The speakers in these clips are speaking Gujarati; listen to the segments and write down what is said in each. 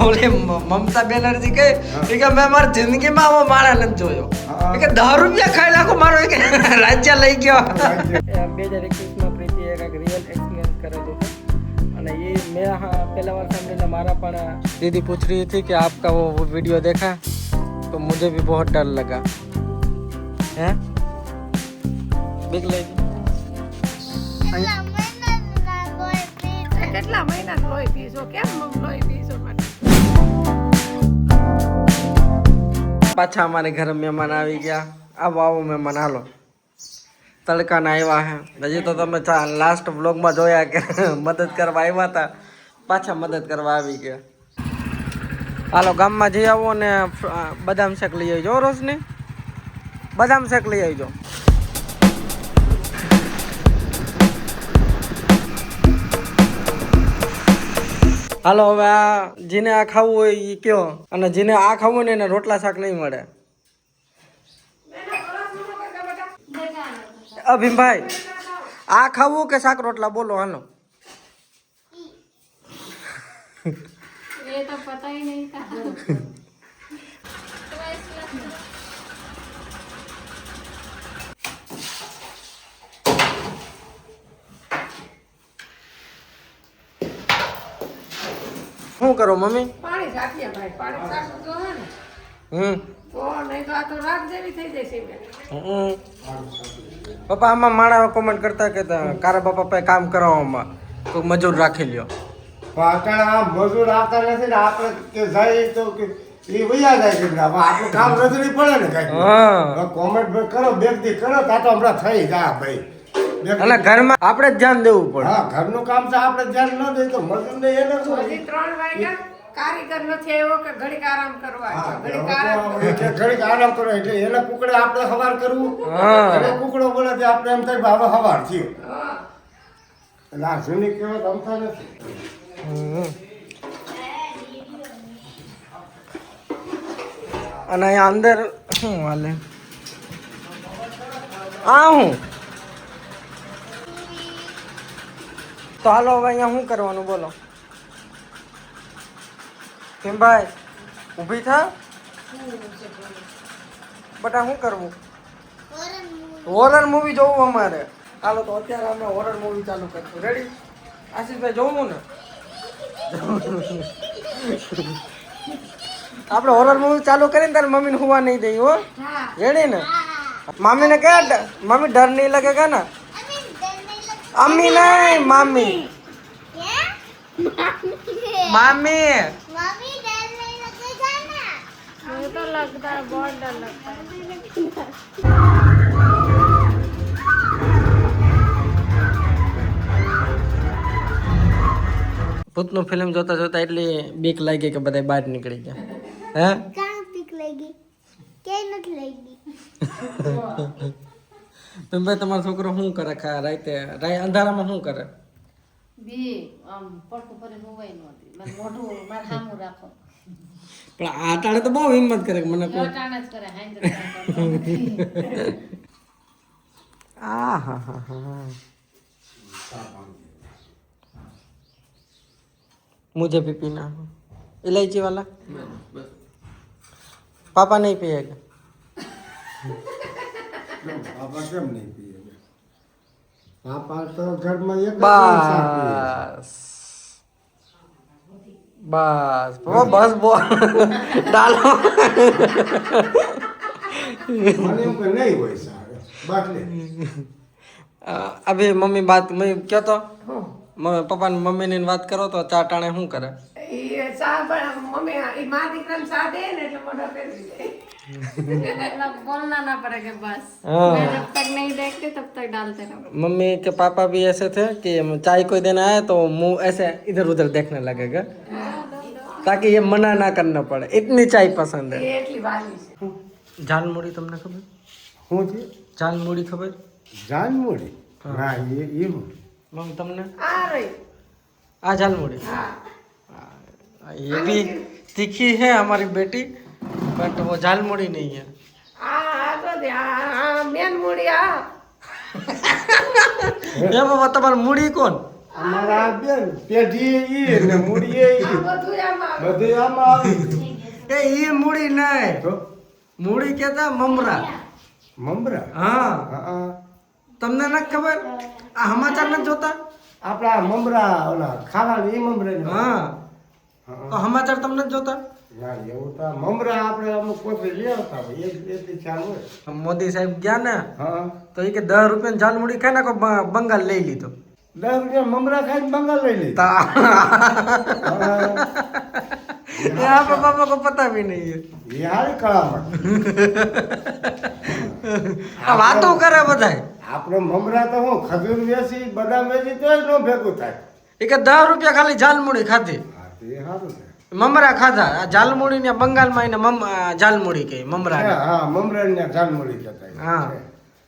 ઓલે મમતા બેનર્જી કહે કે મેં મારી જિંદગીમાં આવો માણસ નથી જોયો કે 10 રૂપિયા ખાઈ નાખો મારો રાજ્ય લઈ ગયો 2021 પ્રીતિ એક રિयल एक्सपीरियंस करे तो અને ये मैं पहला बार सामने हमारा पण दीदी पूछ रही थी कि आपका वो वीडियो देखा तो मुझे भी बहुत डर लगा हैं बिग लगी કેટલા મહિના લોહી પીશો કેમ લોહી પીશો પાછા અમારે ઘરે મહેમાન આવી ગયા આવો મહેમાન હાલો તડકાના આવ્યા હે હજી તો તમે લાસ્ટ વ્લોગમાં જોયા કે મદદ કરવા આવ્યા હતા પાછા મદદ કરવા આવી ગયા હાલો ગામમાં જઈ આવો ને બદામ શેક લઈ આવજો રોશની બદામ શેક લઈ આવજો હાલો હવે આ જેને આ ખાવું હોય એ કયો અને જેને આ ખાવું હોય ને એને રોટલા શાક નહીં મળે અભિમભાઈ આ ખાવું કે શાક રોટલા બોલો હાલો ये तो पता ही नहीं था શું કરો મમ્મી પાણી સાચીએ ભાઈ પાણી સાચું તો હે ને તો નહીં તો આ તો રાત જેવી થઈ જશે પપ્પા આમાં માણા કોમેન્ટ કરતા કે કારા બાપા પાસે કામ કરાવવામાં કોઈ મજૂર રાખી લ્યો પાટણ મજૂર આવતા નથી ને આપણે કે જાય તો કે એ વૈયા જાય છે આપણું કામ રજૂરી પડે ને કઈ કોમેન્ટ કરો બેગથી કરો તા તો હમણાં થઈ જાય ભાઈ અને ઘરમાં આપણે જ ધ્યાન દેવું પડે હા ઘરનું કામ છે આપણે ધ્યાન ન દઈએ તો મજૂર ને એને શું હજી 3 વાગ્યા કારીગર નથી આવ્યો કે ઘડીક આરામ કરવા ઘડીક આરામ ઘડીક આરામ કરો એટલે એને કુકડે આપણે હવાર કરવું અને કુકડો બોલે તે આપણે એમ થાય હવે હવાર થયું એટલે આ જૂની કહેવત અમતા નથી અને અહીંયા અંદર શું હાલે આ હું તો હાલો હવે અહીંયા શું કરવાનું બોલો કેમ ભાઈ ઊભી થા બટા શું કરવું હોરર મૂવી જોવું અમારે હાલો તો અત્યારે અમે હોરર મૂવી ચાલુ કરશું રેડી આશીષભાઈ જોવું ને આપણે હોરર મૂવી ચાલુ કરીને તારે મમ્મીને હુવા નહીં દઈ હો રેડી ને મમ્મીને કે મમ્મી ડર નહીં लगेगा ना अम्मी नहीं मामी मामी मम्मी डर नहीं लगेगा ना मुझे तो लगता है बहुत डर लगता है ભૂતનું ફિલ્મ જોતા જોતા એટલી બીક લાગી કે બધા બહાર નીકળી ગયા હે कहाँ पिक लेगी क्या नहीं लेगी તમે ભાઈ તમારો છોકરો શું કરે રાતે અંધારામાં શું કરે બી આમ પડખું ફરીને મોબાઈલ નહોતી મને મોઢું માર સામું રાખો પણ આ ટાણે તો બહુ હિંમત કરે મને કોઈ ટાણા જ કરે હાઈન્દ્ર આ હા હા હા मुझे भी पीना है इलायची वाला पापा नहीं पिएगा પાપા કેમ નહીં પીએ પાપા તો ઘરમાં એક જ સાથ પીએ. बस बस बस बोल डालो મને એમ કે નહીં હોય સારું બસ લે अभी मम्मी बात मैं क्या तो पप्पा ने मम्मी ने बात करो तो चार टाणे શું કરે એ સા મમ્મી એ માં દીકરાને સા દે ને એટલે મોઢા ફેરવી દે मतलब बोलना ना पड़ेगा बस मैं जब तक नहीं देखती तब तक डालते रहो मम्मी के पापा भी ऐसे थे कि चाय कोई देना है तो मुंह ऐसे इधर उधर देखने लगेगा ताकि ये मना ना करना पड़े इतनी चाय पसंद है ये એટલી વાલી છે झालमुड़ी तुमने खबर શું છે झालमुड़ी खबर જાનમોડી ના એ હું मम्मी तुमने આ રહી आ झालमुड़ी હા ये भी तीखी है हमारी बेटी बट वो झालमुड़ी नहीं है આ તો દે આ મેન મૂડી આ ये बाबा तुम्हारी मुड़ी कौन અમારા બેન પેઢી ઈ ને મૂડી ઈ આ બધું આમાં આવે. બધું આમાં આવી એ ઈ મૂડી નહીં, તો મૂડી કેતા મમરા. મમરા હા, હા તમને નથી ખબર? આ સમાચાર નથી જોતા? આપણા મમરા ઓલા ખાવાનું ઈ મમરા ને હા, તો સમાચાર તમને નથી જોતા? ના એવું તો મમરા આપણે અમુક કોઈ લઈ આવતા હોય એટલી ખ્યાલ હોય. મોદી સાહેબ ગયા ને હા તો એ કે 10 રૂપિયા ઝાલમુડી ખાઈ નાખો, બંગાળ લઈ લીધો. 10 રૂપિયા મમરા ખાઈને બંગાળ લઈ લે ता यहाँ पे पापा को पता भी नहीं है. એ હારી કળામાં આ વાતો કરે બધાય. આપણે મમરા તો હું ખજૂર વેચી બદામ વેચી તોય નો ભેગું થાય. એ કે 10 રૂપિયા ખાલી ઝાલમુડી ખાધી, હા તે સારું છે. મમરા ખાધા. આ ઝાલમુડી ને બંગાળમાં એને ઝાલમુડી કહે, મમરા. હા મમરા ને જાનમોડી જતા હા.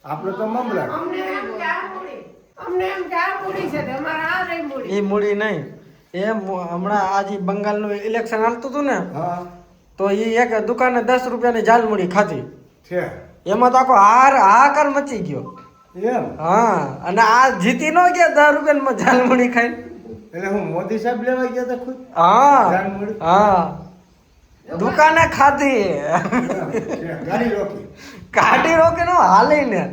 આપણે તો મમરા અમને એમ કે આ મૂડી. અમને એમ કે આ મૂડી છે તો અમારે આ રહી મૂડી. એ મૂડી નહીં, એ હમણાં આજે બંગાળનું ઇલેક્શન હાલતું હતું ને, હા તો એ એક દુકાને 10 રૂપિયાની ઝાલમુડી ખાધી. છે એમાં તો આખો હાહાકાર મચી ગયો. એમ હા, અને આ જીતી ન ગયા 10 રૂપિયામાં ઝાલમુડી ખાઈને. એટલે હું મોદી સાહેબ લેવા ગયા હતા ખુદ હા ઝાલમુડી? હા, દુકાને ખાધી. ગાડી રોકી કાઢી રોકે નો હાલીને.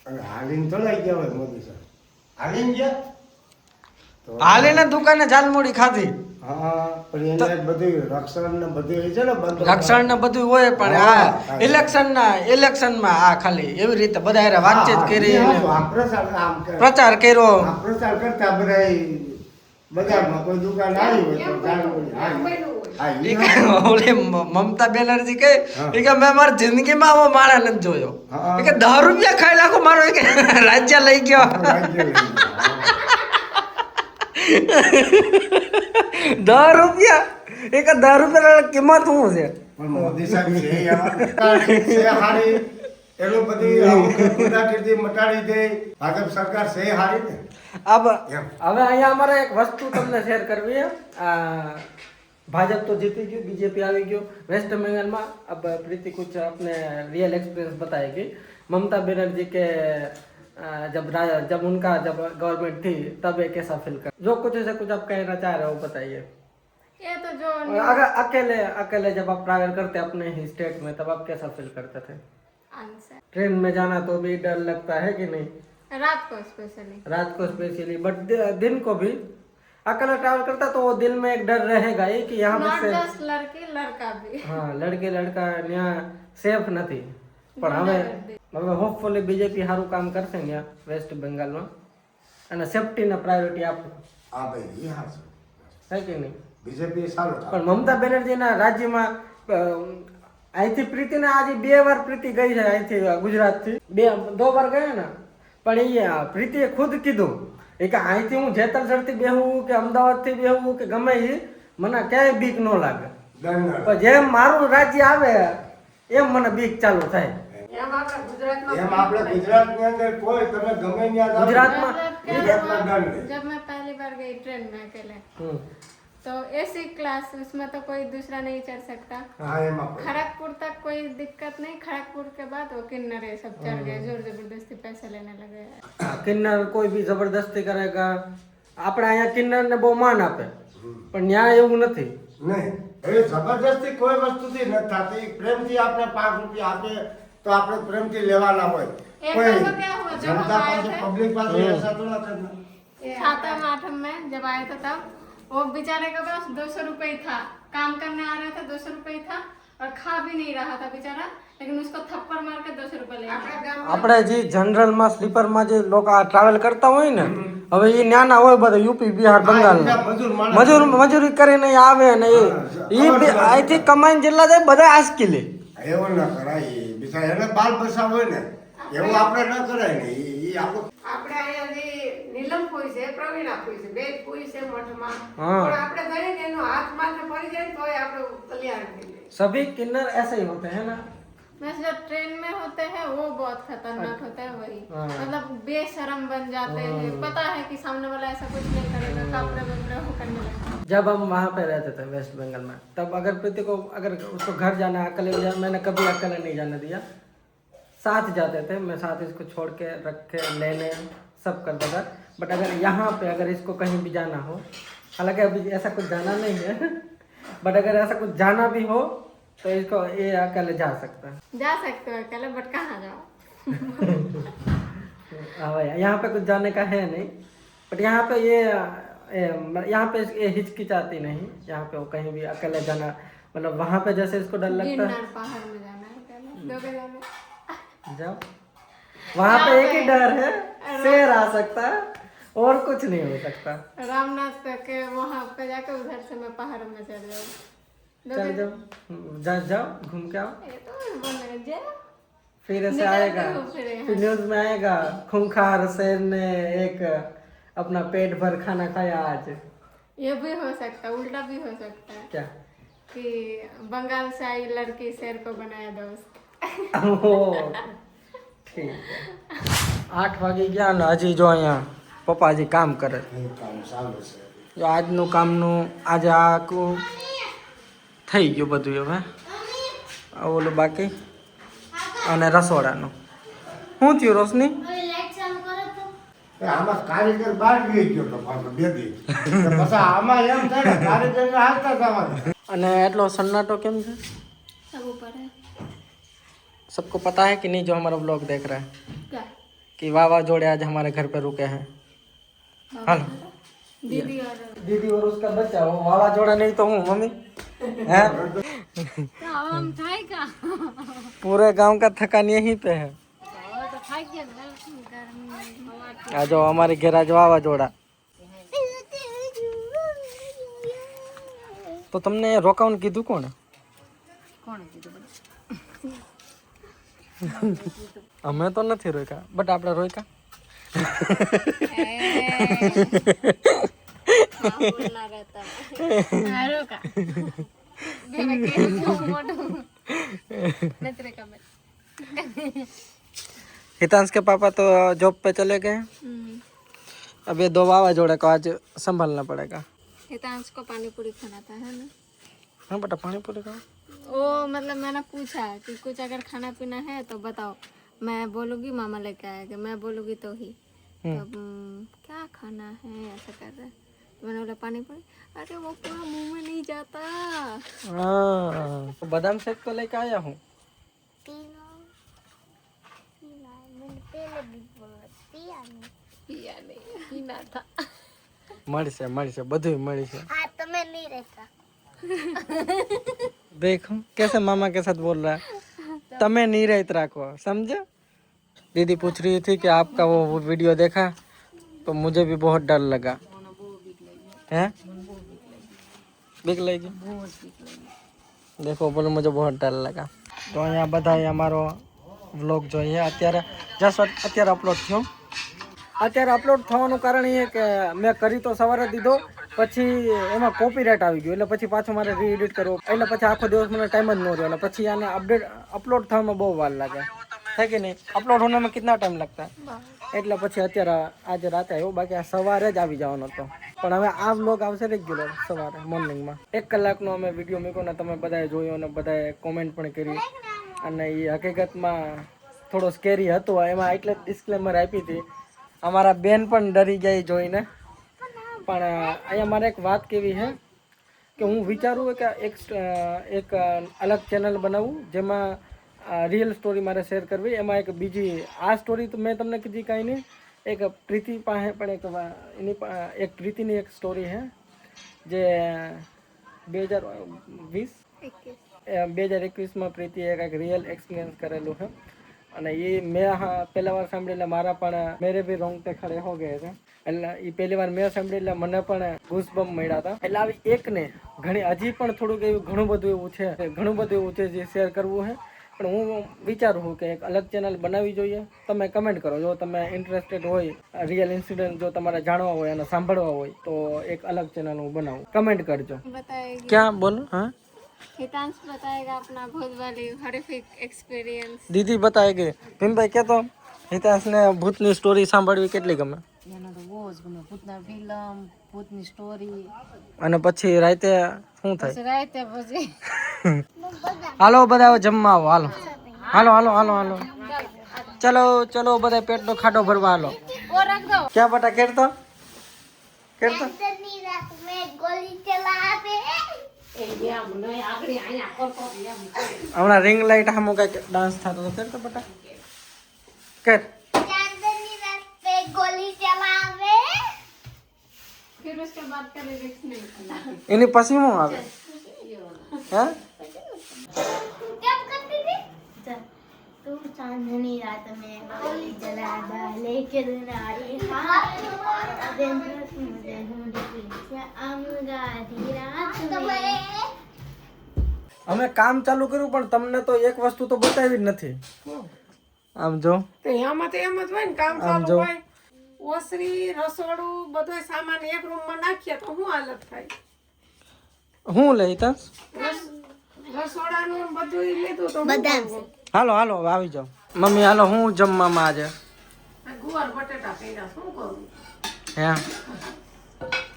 હવે હાલીને તો લઈ ગયા હોય મોદી સાહેબ હાલીને ગયા તો હાલીને દુકાને ઝાલમુડી ખાધી. હા પણ એને બધું રક્ષણ ને બધું એ છે ને બંધ રક્ષણ ને બધું હોય, પણ આ ઇલેક્શનમાં આ ખાલી એવી રીતે બધા હારે વાતચીત કરી, પ્રચાર કર્યો. પ્રચાર કરતા બધા બજારમાં કોઈ દુકાન આવી હોય તો ઝાલમુડી આમ આવી. બન્યું હોય. હા ઈ ઈ કે ઓલી મમતા બેનર્જી કહે ઈ કે મેં મારી જિંદગીમાં આવો માણસ નથી જોયો. હા. ઈ કે 10 રૂપિયા ખાઈ નાખો મારો ઈ કે રાજ્ય લઈ ગયો. રાજ્ય લઈ ગયા. 10 રૂપિયા, એ કે 10 રૂપિયા કિંમત શું છે? પણ મોદી સાહેબ છે એવા છે હારી એનું બધી અમુક ગુંડાગીરી મટાડી દે. ભાજપ સરકાર છે હારી ને अब એમ. હવે અહીંયા અમારે એક વસ્તુ તમને શેર કરવી है. भाजपा तो जीती गई, बीजेपी आ गई वेस्ट बंगाल में. अब प्रीति कुछ अपने रियल एक्सपीरियंस बताएगी. ममता बनर्जी के जब उनका गवर्नमेंट थी तब ये कैसा फील कर, जो कुछ ऐसे कुछ आप कहना चाह रहे हो बताइए. ये तो जो अगर अकेले जब आप ट्रैवल करते अपने ही स्टेट में तब आप कैसा फील करते थे? आंसर ट्रेन में जाना तो भी डर लगता है कि नहीं? रात को स्पेशली. रात को स्पेशली, बट दिन को भी अकेला ट्रैवल करता तो वो दिल में एक डर रहेगा ही कि यहाँ नॉट पे जस्ट लड़की लड़का भी. हाँ लड़का यहाँ सेफ નથી. પણ હવે હોપફુલી બીજેપી સારું કામ કરશે ને વેસ્ટ બેંગાલમાં, અને સેફટીને પ્રાયોરિટી આપો, હા ભાઈ એ હા છે કે નહીં? બીજેપી સારું પણ મમતા બેનર્જીના રાજ્યમાં અહીંથી પ્રીતિને આજે 2 વાર પ્રીતિ ગઈ છે અહીંથી ગુજરાતથી, 2 વાર ગયા ને. પણ એ પ્રીતિએ ખુદ કીધું એ કે અહીંથી હું જેતલસરથી બેહું કે અમદાવાદથી બેહું કે ગમે એ મને ક્યાંય બીક ન લાગે, પણ જેમ મારું રાજ્ય આવે એમ મને બીક ચાલુ થાય. એમ આપણે ગુજરાતમાં એમ આપણે ગુજરાતની અંદર કોઈ તમે ગમે ત્યાં જાઓ, ગુજરાતમાં ગુજરાતમાં ડર નહીં. जब मैं पहली बार गई ट्रेन में अकेले हम्म, तो एसी क्लास उसमें तो कोई दूसरा नहीं चढ़ सकता. હા એમાં કોઈ. खड़गपुर तक कोई दिक्कत नहीं. खड़गपुर के बाद वो किन्नर ये सब चढ़ गए, जोर जबरदस्ती पैसे लेने लगे. કિન્નર કોઈ બી જબરદસ્તી કરેગા. આપણે અહીંયા કિન્નરને બહુ માન આપે, પણ ન્યાય એવું નથી. નહીં એ જબરજસ્તી કોઈ વસ્તુથી નથી થતી. પ્રેમથી આપણે 5 રૂપિયા આપે તો આપણે પ્રેમથી લેવાના હોય. एक કોઈ बार तो क्या हुआ, जब જનતા हम आए પાસે थे પબ્લિક પાસે ऐसा थोड़ा करना. छाता आठम में जब आए थे तब वो बेचारे के पास 200 रुपए ही था. काम करने आ रहे थे, 200 रुपए ही था और खा भी नहीं रहा था बेचारा, लेकिन उसको थप्पड़ मार के 200 रुपए ले गया. આપણે જે જનરલમાં સ્લીપરમાં જે લોકો આ ટ્રાવેલ કરતા હોય ને, હવે એ નાના હોય બધા યુપી બિહાર બંગાળના મજૂર માણસ. મજૂરી કરીને અહીં આવે ને એ અહીંથી કમાઈને જેટલા જાય બધા આસકી લે. એવું ન કરાય. એ બિચારા એને બાલ બસાવ હોય ને એવું આપણે ન કરાય ને. એ આપણું આપણે અહીંયા જે નીલમ ફૂઈ છે, પ્રવીણા ફૂઈ છે, બે જ ફૂઈ છે મઠમાં, હા. પણ આપણે ગઈએ ને એનો હાથ માથે પડી જાય તોય આપણે કલ્યાણ થઈ જાય. सभी किन्नर ऐसे ही होते हैं ना. वैसे जो ट्रेन में होते हैं वो बहुत खतरनाक होता है. वही हाँ। मतलब बेशरम बन जाते हैं. पता है कि सामने वाला ऐसा कुछ नहीं करेगा, कापड़े वपड़े वो करने लगेगा. जब हम वहाँ पे रहते थे वेस्ट बंगाल में, तब अगर प्रीति को अगर उसको घर जाना है अकेले जाना, मैंने कभी अकेले नहीं जाने दिया, साथ जाते थे. मैं साथ इसको छोड़ के रख के लेने सब करता था. बट अगर यहाँ पे अगर इसको कहीं भी जाना हो, हालांकि अभी ऐसा कुछ जाना नहीं है बट अगर ऐसा कुछ जाना भी हो तो इसको ये अकेले जा सकता है। जा सकते हो अकेले, बट कहाँ जाओ? यहाँ पे कुछ जाने का है नहीं, बट यहाँ पे यहाँ पे ये हिचकिचाती नहीं। यहाँ पे वो कहीं भी अकेले जाना, मतलब वहाँ पे जैसे इसको डर लगता है। गिरनार पहाड़ में जाना है अकेले, दोगे जाओगे? जाओ, वहाँ पे एक ही डर है, शेर आ सकता है और कुछ नहीं हो सकता। रामनाथ के वहाँ पे जाकर उधर से मैं पहाड़ में चल जाऊँ। चल जाओ, जाओ घूम के आओ, ये तो बोल रहे जाओ। फिर ऐसे आएगा, फिर न्यूज में आएगा खूंखार शेर ने एक अपना पेट भर खाना खाया आज। ये भी हो सकता है, उल्टा भी हो सकता है क्या? कि बंगाल से आई लड़की शेर को बनाया दोस्त। ठीक है। 8 વાગી ગયા ને હજી જો અહીંયા પપ્પાજી કામ કરે. કામ ચાલુ છે. જો આજનું કામનું આજે આખું થઈ ગયું બધું હવે. ઓલું બાકી અને રસોડાનું. શું થયું રોશની? આમાં કારીગર બહાર ગઈ ગયો તો પાછો 2 દી. પછી આમાં એમ થાય ને કારીગરને હાલતા જવાનું. અને એટલો સન્નાટો કેમ છે? सब ऊपर है सबको पता है कि नहीं जो हमारा ब्लॉग देख रहा है क्या? कि वावा जोड़े आज हमारे घर पे रुके हैं. हेलो दीदी और दीदी और उसका बच्चा, वो वावा जोड़ा नहीं तो हूँ मम्मी है. हम खाए का पूरे गांव का थकान यहीं पे है. तो खाए क्या आ जाओ हमारे घर आज वावा जोड़ा. तो तुमने रोकाउन कीधु कोण? અમે તો નથી રોક્યા, બટ આપણે રોક્યા. बोलना रहता है रोका मेरे के मोटो नतरे का मैं हितांश के पापा तो जॉब पे चले गए हैं. अब ये 2 वावा जोड़े को आज संभालना पड़ेगा. हितांश को पानी पूरी खाना था है ना. हाँ बेटा पानी पूरी खाओ. वो मतलब मैंने पूछा कि कुछ अगर खाना पीना है तो बताओ, मैं बोलूँगी मामा लेके आएगा, मैं बोलूँगी तो ही. तो क्या खाना है ऐसा कर रहा है. तो मैंने बोला पानी पूरी. अरे वो पूरा मुंह में नहीं जाता. हाँ तो बादाम शेक तो लेके आया हूँ. पिया नहीं पीना था. મળશે બધું મળશે. हाँ तो मैं नहीं रहता. देखो कैसे मामा के साथ बोल रहा है. तमे नहीं रहत रखो, समझे. दीदी पूछ रही थी कि आपका वो वीडियो देखा तो मुझे भी बहुत डर लगा. हैं बीक लगी. देखो बोलो मुझे बहुत डर लगा. તો અહીંયા બધાએ અમારો વ્લોગ જોઈએ. અત્યારે જસ્ટ અત્યારે અપલોડ થયો. અત્યારે અપલોડ થવાનું કારણ એ કે મેં કરી તો સવારે દીધો, પછી એમાં કોપીરાઇટ આવી ગયું, એટલે પછી પાછું મારે રીએડિટ કરવો, એટલે પછી આખો દિવસ મને टाइम જ ન રહ્યો, અને પછી આને अपलोड થવામાં બહુ વાર લાગે है कि नहीं. अपलोड होने में कितना टाइम लगता है. એટલે પછી અત્યારે આજે રાતે આવ્યો, બાકી આ સવારે જ આવી જવાનો હતો. પણ હવે આ વ્લોગ આવશે રેગ્યુલર સવારે મોર્નિંગમાં. 1 કલાકનો અમે વિડીયો મૂક્યો ને તમે બધાએ જોયો અને બધાએ કોમેન્ટ પણ કરી. અને એ હકીકતમાં થોડો સ્કેરી હતો, એમાં એટલે ડિસ્ક્લેમર આપી હતી. અમારા બેન પણ ડરી ગઈ જોઈને. પણ અહીંયા મારે એક વાત કેવી છે કે હું વિચારું કે એક અલગ ચેનલ બનાવું જેમાં रियल स्टोरी मारे शेर करवी. एमा एक बीजी आ स्टोरी तो मैं तमने कीधी कहीं नहीं. एक प्रीति पाहे पण एक प्रीति ની एक स्टोरी है जे 2021 में प्रीति एक रियल एक्सपीरियंस करेलू है. અને એ મેં પહેલા વાર સાંભળી એટલે મારા પણ મેરે બી રોંગટે ખડે હો ગયે છે. એટલે એ પહેલી વાર મેં સાંભળી એટલે મને પણ ગૂસબમ્પ મળ્યા હતા. એટલે આવી એકને ઘણી હજી પણ થોડુંક એવું ઘણું બધું એવું છે જે શેર કરવું છે. પણ હું વિચારું છું કે એક અલગ ચેનલ બનાવવી જોઈએ. તમે કમેન્ટ કરો જો તમે ઇન્ટરેસ્ટેડ હોય, રિયલ ઇન્સિડન્ટ જો તમારે જાણવા હોય અને સાંભળવા હોય તો એક અલગ ચેનલ હું બનાવું. કમેન્ટ કરજો. बताएगी क्या बोलो. हाँ हितांश बताएगा अपना भूत वाली हॉरिफिक एक्सपीरियंस. દીદી बताएगी. ભીમભાઈ કે તો હિતાંશને ભૂતની સ્ટોરી સાંભળવી કેટલી ગમે. એને તો બહુ જ ગમે. ભૂતના ફિલ્મ, ભૂતની સ્ટોરી. અને પછી રાતે શું થાય. રાતે પછી હાલો બધા જમવા આવો. હાલો હાલો હાલો હાલો હાલો चलो चलो બધા પેટનો ખાડો ભરવા હાલો वो रख दो ક્યાં બટા કેરતો कैंसर रात में गोली चलावे હમણાં રિંગ લાઈટ સામો કઈક ડાન્સ થતો હતો કરતો બટા કર चांदनी रात पे गोली चलावे फिर उसके बाद का लिरिक्स नहीं એની પછી હું આવે હે क्या करती थी तुम चांदनी रात में गोली चला डाले किरनारी અમે કામ ચાલુ કર્યું પણ તમને તો એક વસ્તુ તો બતાવી જ નથી આમ જો તો એમાં તો એમ જ હોય ને કામ આમ ચાલુ જો. હોય ઓસરી રસોડું બધો સામાન એક રૂમમાં નાખીએ તો શું હાલત થાય હું લઈ તસ રસોડાનું ને બધું ઈ લીધું તો શું કરવું? હાલો હાલો આવી જાઓ મમ્મી હાલો હું જમવામાં આજે આ ગુવાર બટેટા કર્યા શું કરું હે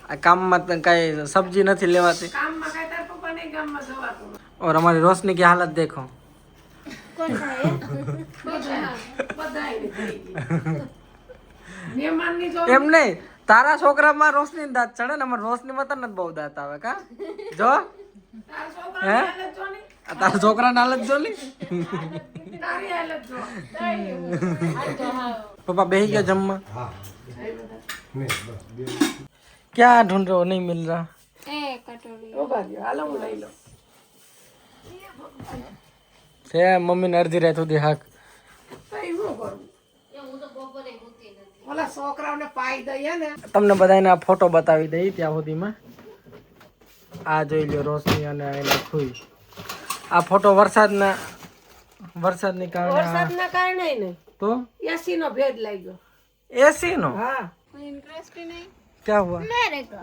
આ કામમાં તો કઈ સબ્જી નથી લેવાતી કામમાં કઈ તાર પપ્પા નહીં ગામમાં જવાતું और हमारी रोशनी की हालत देखो બધા એવી થઈ ગઈ. મહેમાનની જો એમ નહીં તારા છોકરામાં રોશની દાંત ચડે ને અમારે રોશનીમાં તો નથી બહુ દાંત આવે કા જો તારા છોકરાની હાલત જો ને આ તારા છોકરાની હાલત જો લી તારી હાલત જો पापा बेही गया जम्मा हाँ नहीं बस क्या ढूंढ रहे हो नहीं मिल रहा ए कटोरी ઉભા રહ્યો હાલો હું લઈ લઉં છે મમ્મી ને અડધી રાત સુધી હાક તો ઈ શું કરું ઓલા છોકરાઓને પાઈ દઈએ ને તમને બધાને આ ફોટો બતાવી દઈ ત્યાં સુધીમાં આ જોઈ લ્યો રોશની અને એના ખુઈ આ ફોટો વરસાદની કારણે વરસાદના કારણે નહીં તો એસી નો ભેદ લાગ્યો एसी नो હા कोई इंटरेस्ट ही नहीं क्या हुआ मेरे को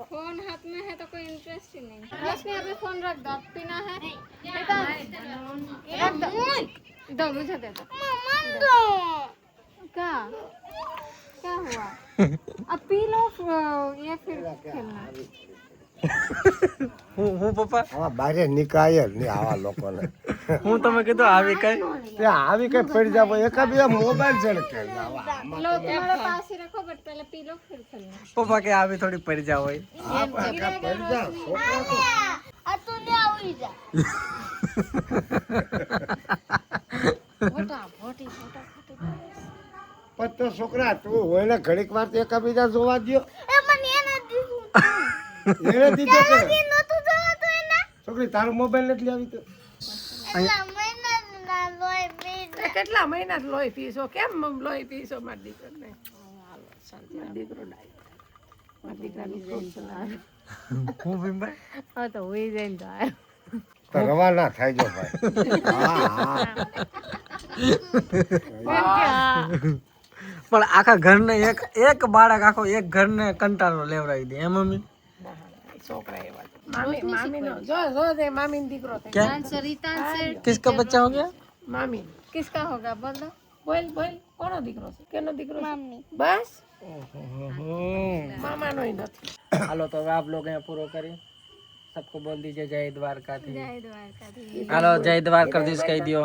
फोन हाथ में है तो कोई इंटरेस्ट ही नहीं रोशनी अभी फोन रख दो अब पीना है बेटा रख दो दो मुझे दे दो क्या क्या हुआ अब पी लो ये फिर खेलना હું પપ્પા આવા બારે નિકાય જ નહીં આવા લોકોને હું તમે કીધું આવી કઈ તે આવી કઈ પડી જાવ એકા બીજા મોબાઈલ છે ને કે लो तुम्हारे पास ही रखो बट पहले पी लो फिर खेलना પપ્પા કે આવી થોડી પડી જાવ હોય तूने आवड़ी जा પણ તો છોકરા તું હોય ને ઘડીક વાર તો એકા બીજા જોવા દ્યો ए मन ये ना दिसू એને દીધો કે નતું જોવાતું એના છોકરી તારો મોબાઈલ નથી આવી તો એટલા મહિના ના લોય બેન કેટલા મહિના લોહી પીશો કેમ લોહી પીશો મારા દીકરાને મારો દીકરો ડાય મારા દીકરાનું ફોન ચલાવે હું ભીમભાઈ हाँ तो वही जाइन तो आया તો રવાના થાય જો ભાઈ હા હા પણ આખા ઘરને એક બાળક આખો એક ઘરને કંટાળો લેવડાવી દે એમ મમ્મી છોકરા એવા મામી મામી નો જો જો દે મામી દીકરો થાય क्या सरिता से किसका बच्चा हो गया મામી किसका होगा बोल दो બોલ બોલ કોનો દીકરો છે કેનો દીકરો છે બસ મામાનો ય નથી हेलो तो अब आप लोग यहाँ पूरा करिए सबको बोल दीजिए जय द्वारकाधीश जय द्वारकाधीश हेलो जय द्वारकाधीश कही दियो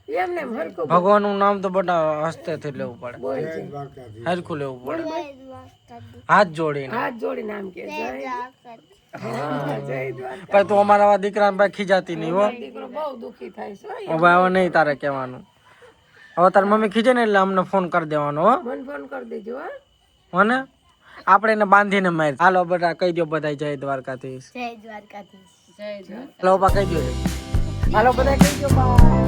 એમને હરકું ભગવાન નું નામ તો બધા હસ્તે થી લેવું પડે બોલ છે હરખું લેવું પડે હાથ જોડીને હાથ જોડી નામ કે જય જય દ્વારકા પણ તું અમારા આવા દીકરાને ભાઈ ખીજાતી નહીં હો દીકરો બહુ દુખી થાય છે હવે હવે નહીં તારે કહેવાનું હવે તારી મમ્મી ખીજે ને એટલે અમને ફોન કરી દેવાનો હો મને ફોન કરી દેજો હા હોને આપણે એને બાંધીને માર હાલો બધા કહી દો બધા જય દ્વારકાધીશ જય દ્વારકાધીશ હાલો બા કહી દો હાલો બધા કહી દો બા